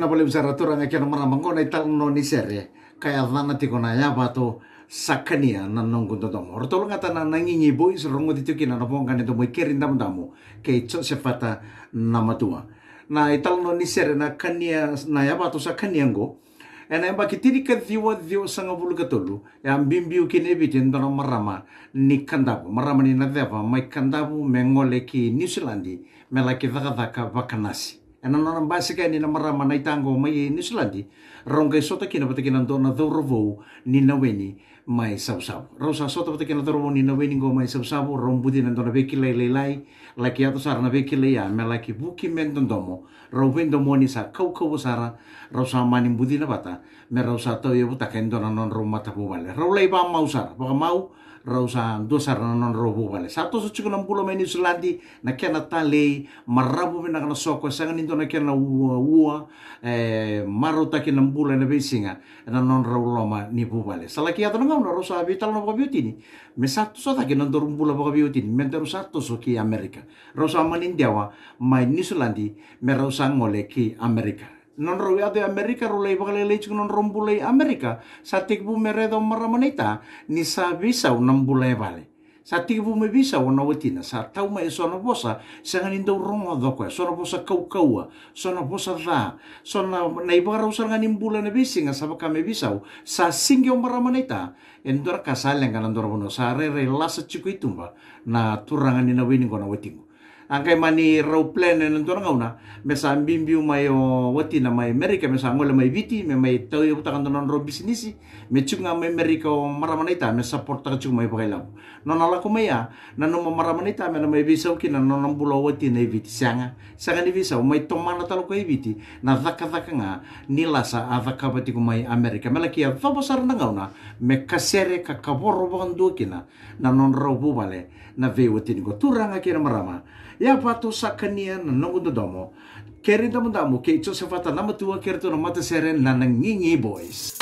na boleh bicara turang akan meramang na ital no ni sere kaya dana tiko na Yavato E Kania na nonggun totomo. Ortolo ngata na Nagigi Boys rongo dito kina na pongan ito mo Kerry Damudamu kay cho sefata na matua. Na ital no ni sere na Kania na Yavato E Kania ngo. Ena yang baki tiri ka diwa sanga bulu katolu yang bimbiu kini bitin dono marama ni kandabu marama ni nadeva mai kandabu mengole ki New Zealandi melaki vaka vakanasi. Ena nona basika ni na marama na itango mai New Zealandi ronga sota kina patakina dona dorovo ni naweni mai sausau. Rosa sota patakina dorovo ni naweni go mai sausau rombudi na dona beki lai laki ato sarana beki ya melaki buki mentondomo rovendo moni sa kau sara rosa manim budi na bata me rosa to yo buta kendo na non roma tapu vale rolei ba mau sar baka mau rosa do sar na non robu vale satu so chiku nam pulo meni sulandi na kena tale marabu me na kana soko sanga nindo na kena ua maro ta kena mbula na besinga na non roloma ni bu vale salaki ato na rosa vital no biotini me satu so ta kena dorum pula baka biotini me satu so ki Amerika rosa manindiawa mai New Zealandi me rosa ngole ki Amerika non roya de Amerika rolei bakale lech non rombulei Amerika satik bu meredo maramanita ni sa visa unam bulai vale satik bu me visa una wetina sa tau mai sona bosa sangan indo rongo doko sona bosa kau sona bosa da sona nei bara usang anim bulan na bisinga sa baka me visa sa singyo maramanita endor kasalen kan andor bono sa re lasa chiku itumba na turangan ni na winning kona wetingo angkai mani raw plan na nanto nga una mesa bimbiu may wati na may Amerika mesa ngola may Vitifm may tayo utakan doon ro business me chunga may Amerika maramanita me support ka chunga may pakailaw no nala ko maya na no maramanita me na may visa kina no nang bulo wati na Vitifm sanga ni visa may tomana talo ko Vitifm na daka nga nila sa avaka pati ko may Amerika malaki ya fabosar na nga una me kasere ka kaboro bando kina na non raw bubale na vewati ko turanga kina marama Yavato E Kania na nongo domo Kerry Damudamu kay cho sa fata na matua kerto na mata seren na Nagigi Boys.